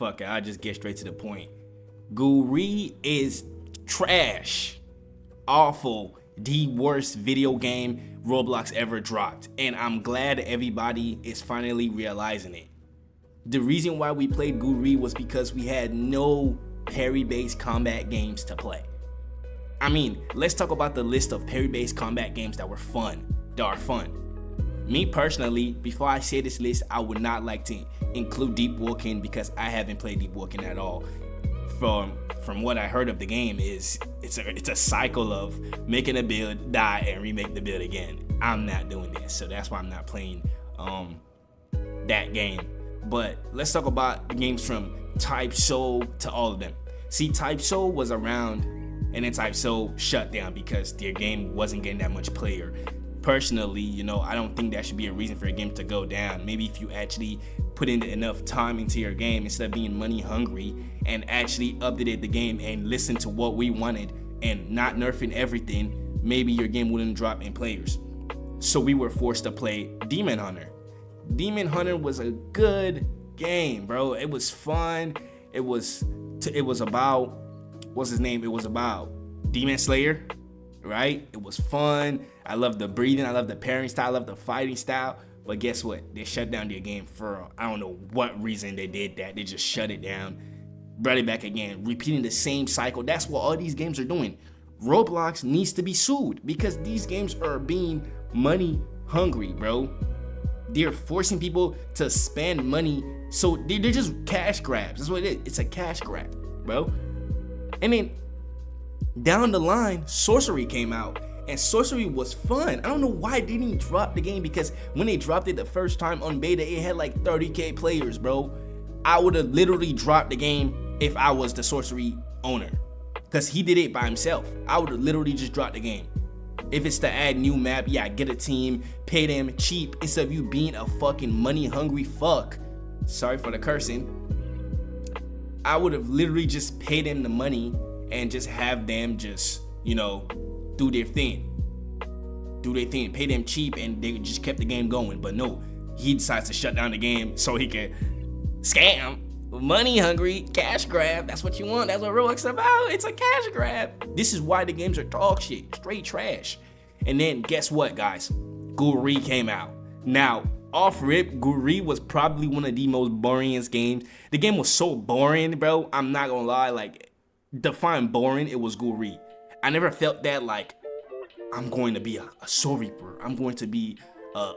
Fuck it, I'll just get straight to the point. Ghoul Re is trash. Awful. The worst video game Roblox ever dropped. And I'm glad everybody is finally realizing it. The reason why we played Ghoul Re was because we had no parry-based combat games to play. I mean, let's talk about the list of parry-based combat games that are fun. Me personally, before I say this list, I would not like to include Deep Walking because I haven't played Deep Walking at all. From what I heard of the game is it's a cycle of making a build, die, and remake the build again. I'm not doing this, so that's why I'm not playing that game. But let's talk about the games from Type Soul to all of them. See, Type Soul was around, and then Type Soul shut down because their game wasn't getting that much player. Personally, you know, I don't think that should be a reason for a game to go down. Maybe if you actually put in enough time into your game instead of being money hungry and actually updated the game and listened to what we wanted and not nerfing everything, maybe your game wouldn't drop in players. So we were forced to play Demon Hunter. Demon Hunter was a good game, bro. It was fun. It was about, what's his name? It was about Demon Slayer, right? It was fun. I love the breathing. I love the parrying style. I love the fighting style. But guess what? They shut down their game for, I don't know what reason they did that. They just shut it down, brought it back again, repeating the same cycle. That's what all these games are doing. Roblox needs to be sued because these games are being money hungry, bro. They're forcing people to spend money, so they're just cash grabs. That's what it is. It's a cash grab, bro. And then down the line, Sorcery came out, and Sorcery was fun. I don't know why they didn't drop the game, because when they dropped it the first time on beta, it had like 30k players, bro. I would have literally dropped the game if I was the Sorcery owner, because he did it by himself. I would have literally just dropped the game. If it's to add new map, yeah, get a team, pay them cheap instead of you being a fucking money hungry fuck. Sorry for the cursing. I would have literally just paid them the money and just have them just, you know, do their thing, pay them cheap, and they just kept the game going. But no, he decides to shut down the game so he can scam. Money hungry, cash grab. That's what you want. That's what Roblox is about. It's a cash grab. This is why the games are dog shit, straight trash. And then guess what, guys? Ghoul Re came out. Now, off rip, Ghoul Re was probably one of the most boringest games. The game was so boring, bro. I'm not gonna lie. Like, define boring, it was Ghoul Re. I never felt that like I'm going to be a Soul Reaper. I'm going to be a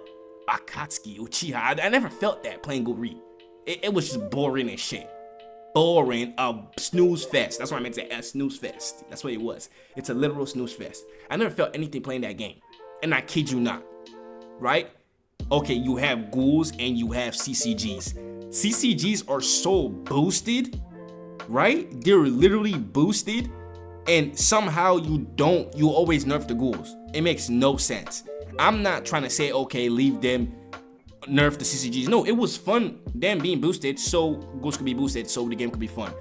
Akatsuki Uchiha. I never felt that playing Ghoul Re. It was just boring as shit. Boring, a snooze fest. That's what I meant to say, a snooze fest. That's what it was. It's a literal snooze fest. I never felt anything playing that game. And I kid you not, right? Okay, you have ghouls and you have CCGs. CCGs are so boosted, right? They're literally boosted, and somehow you always nerf the ghouls. It makes no sense. I'm not trying to say, okay, leave them, nerf the CCGs. No, it was fun them being boosted so ghouls could be boosted so the game could be fun.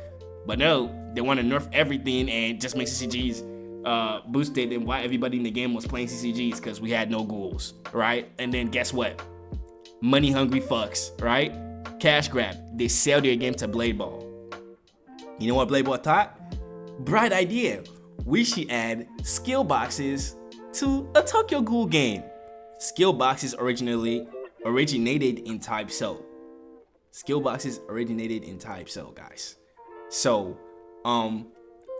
But no, they want to nerf everything and just make CCGs boosted, and why everybody in the game was playing CCGs because we had no ghouls, right? And then guess what? Money hungry fucks, right? Cash grab. They sell their game to Blade Ball. You know what Blade Ball thought? Bright idea. We should add skill boxes to a Tokyo Ghoul game. Skill boxes originated in Type Soul. Skill boxes originated in Type Soul, guys. So,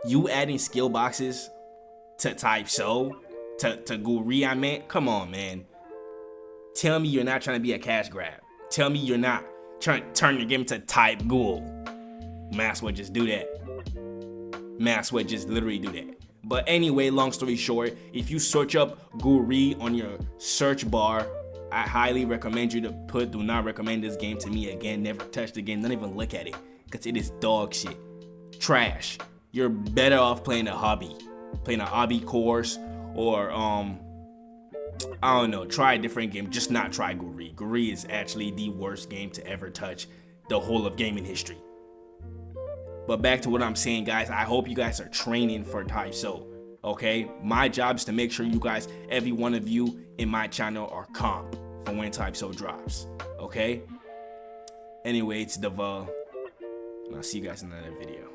you adding skill boxes to Type Soul, to Ghoul Re, I meant, come on, man. Tell me you're not trying to be a cash grab. Tell me you're not trying to turn your game to Type Ghoul. Might as well just do that. Might as well just literally do that. But anyway, long story short, if you search up Ghoul Re on your search bar, I highly recommend you to do not recommend this game to me again. Never touch the game, not even look at it, because it is dog shit. Trash. You're better off playing a hobby course, or I don't know, try a different game. Just not try Ghoul Re. Ghoul Re is actually the worst game to ever touch the whole of gaming history. But back to what I'm saying, guys, I hope you guys are training for Type Soul, okay? My job is to make sure you guys, every one of you in my channel, are comp for when Type Soul drops, okay? Anyway, it's Deval. And I'll see you guys in another video.